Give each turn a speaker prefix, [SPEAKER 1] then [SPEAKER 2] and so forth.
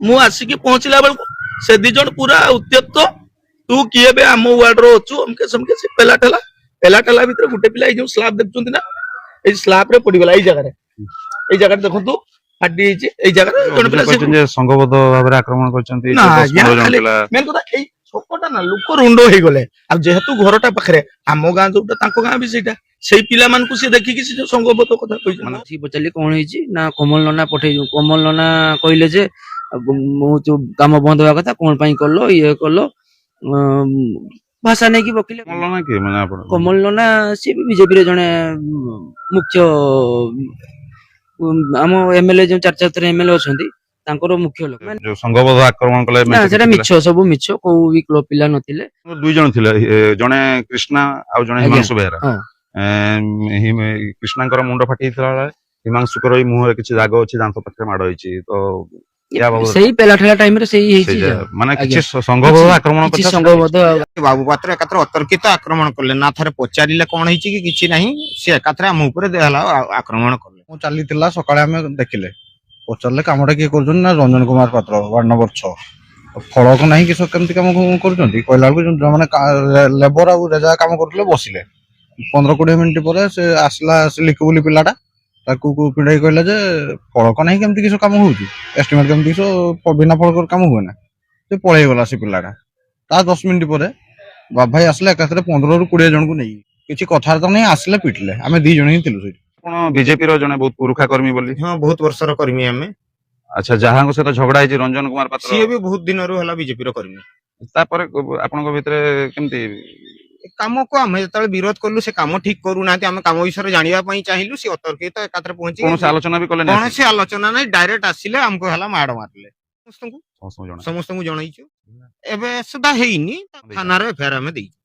[SPEAKER 1] ମୁଁ ଆସିକି ପହଞ୍ଚିଲା ବେଳକୁ ସେ ଦି ଜଣ ପୁରା ଉତ୍ତ୍ୟକ୍ତ ତୁ କିଏ ବେ ଆମ ୱାର୍ଡ ର ଅଛୁ ଅମକେ ସମକେ ସେ ପେଲା ଠେଲା ଭିତରେ ଗୋଟେ ପିଲା ଏଇ ଯୋଉ ସ୍ଲାବ ଦେଖୁଛନ୍ତି ନା ଏଇ ସ୍ଲାବ ରେ ପଡିଗଲା ଏଇ ଜାଗାରେ ଦେଖନ୍ତୁ ଫାଟି ହେଇଛି ଏଇ ଜାଗାରେ ଜଣେ ପିଲା
[SPEAKER 2] ସଂଘବଦ୍ଧ ଭାବରେ ଆକ୍ରମଣ କରିଛନ୍ତି
[SPEAKER 1] ନା ଆଜ୍ଞା ମେନ୍ କଥା ଏଇ ଛକଟା ନା ଲୋକ ରୁଣ୍ଡ ହେଇଗଲେ ଆଉ ଯେହେତୁ ଘରଟା ପାଖରେ ଆମ ଗାଁ ଯୋଉଟା ତାଙ୍କ ଗାଁ ବି ସେଇଟା ସେଇ ପିଲାମାନଙ୍କୁ ସେ ଦେଖିକି ସେ ଯୋଉ ସଂଘବଦ୍ଧ କଥା କହିଛନ୍ତି
[SPEAKER 3] ପଚାରିଲି କଣ ହେଇଛି ନା କମଲ ନନା ପଠେଇ କମଲ ନନା କହିଲେ ଯେ ମୁଁ ଯୋଉ କାମ ବନ୍ଦ ହବା କଥା କଣ ପାଇଁ କଲ ଇଏ କଲ ଭାଷା ନେଇକି ବକିଲେ କମଲ ନନା ସିଏ ବି ବିଜେପିରେ ଜଣେ ମୁଖ୍ୟ ଆମ ଏମଏଲଏ ଯୋଉ 4 ଏମଏଲଏ ଅଛନ୍ତି ତାଙ୍କର ମୁଖ୍ୟ ଲୋକ
[SPEAKER 2] ଯୋଉ ସଂଘବଦ୍ଧ ଆକ୍ରମଣ କଲେ
[SPEAKER 3] ସେଟା ମିଛ ସବୁ ମିଛ କୋଉ ବି କ୍ଲବ ପିଲା ନଥିଲେ
[SPEAKER 2] 2 ଜଣ ଥିଲେ ଜଣେ କୃଷ୍ଣା ଆଉ ଜଣେ ହିମାଂଶୁ ବେହେରା କୃଷ୍ଣାଙ୍କର ମୁଣ୍ଡ ଫାଟି ଯାଇଥିଲା ବେଳେ ହିମାଂଶୁଙ୍କର ଏଇ ମୁହଁରେ କିଛି ଦାଗ ଅଛି ଦାନ୍ତ ପାଖରେ ମାଡ ହେଇଛି ତ
[SPEAKER 3] ସେଇ ପେଲା ଠେଲା ଟାଇମ ରେ ସେଇ ହେଇଛି
[SPEAKER 2] ମାନେ କିଛି ସଂଘବଦ୍ଧ ଆକ୍ରମଣ
[SPEAKER 4] ବାବୁ ପାତ୍ର ଏକାଥରେ ଅତର୍କିତ ଆକ୍ରମଣ କଲେ ନା ଥରେ ପଚାରିଲେ କଣ ହେଇଛି କି କିଛି ନାହିଁ ସେ ଏକାଥରେ ଆମ ଉପରେ ଦେହଲା ଆକ୍ରମଣ କଲେ
[SPEAKER 5] ମୁଁ ଚାଲିଥିଲା ସକାଳେ ଆମେ ଦେଖିଲେ ପଚାରିଲେ କାମଟା କିଏ କରୁଛନ୍ତି ନା ରଞ୍ଜନ କୁମାର ପାତ୍ର ୱାର୍ଡ ନମ୍ବର 6 ଫଳକ ନାହିଁ କି କେମିତି କାମ କରୁଛନ୍ତି କହିଲା ବେଳକୁ ଯୋଉମାନେ ଲେବର ଆଉ ରେଜା କାମ କରୁଥିଲେ ବସିଲେ 15-20 ମିନିଟ୍ ପରେ ସେ ଆସିଲା ସେ ଲିକୁ ବୋଲି ପିଲାଟା ତାକୁ ପିଣ୍ଡାଇ କହିଲା ଯେ ଫଳକ ନାହିଁ କେମିତି କିସ କାମ ହଉଛି ଏଷ୍ଟିମେଟ କେମିତି କିସ ବିନା ଫଳକର କାମ ହୁଏ ନା ସେ ପଳେଇଗଲା ସେ ପିଲାଟା ତା 10 ମିନିଟ୍ ପରେ ବାବା ଭାଇ ଆସିଲେ ଏକାଥରେ 15-20 ଜଣଙ୍କୁ ନେଇକି କିଛି କଥାବାର୍ତ୍ତା ନାହିଁ ଆସିଲେ ପିଟିଲେ ଆମେ 2 ଜଣ ହିଁ ଥିଲୁ ସେଇଠି
[SPEAKER 2] ଆପଣ ବିଜେପିର ଜଣେ ବହୁତ ପୁରୁଖା କର୍ମୀ ବୋଲି
[SPEAKER 4] ହଁ ବହୁତ ବର୍ଷର କର୍ମୀ ଆମେ
[SPEAKER 2] ଆଚ୍ଛା ଯାହାଙ୍କ ସହିତ ଝଗଡା ହେଇଛି ରଞ୍ଜନ କୁମାର ପାତ୍ର
[SPEAKER 4] ସିଏ ବି ବହୁତ ଦିନରୁ ହେଲା ବିଜେପିର କର୍ମୀ
[SPEAKER 2] ତାପରେ ଆପଣଙ୍କ ଭିତରେ କେମିତି
[SPEAKER 4] କାମକୁ ଆମେ ଯେତେବେଳେ ବିରୋଧ କଲୁ ସେ କାମ ଠିକ କରୁନାହାନ୍ତି ଆମେ କାମ ବିଷୟରେ ଜାଣିବା ପାଇଁ ଚାହିଁଲୁ ସେ ଅତର୍କିତ ଏକାଥରେ ପହଞ୍ଚି
[SPEAKER 2] କୌଣସି ଆଲୋଚନା ବି କଲେ
[SPEAKER 4] କୌଣସି ଆଲୋଚନା ନାହିଁ ଡାଇରେକ୍ଟ ଆସିଲେ ଆମକୁ ହେଲା ମାଡ ମାରିଲେ ସମସ୍ତଙ୍କୁ ଜଣାଇଛୁ ଏବେ ସୁଧା ହେଇନି ଥାନାରେ ଏଫଆଇଆର ଆମେ ଦେଇଛୁ।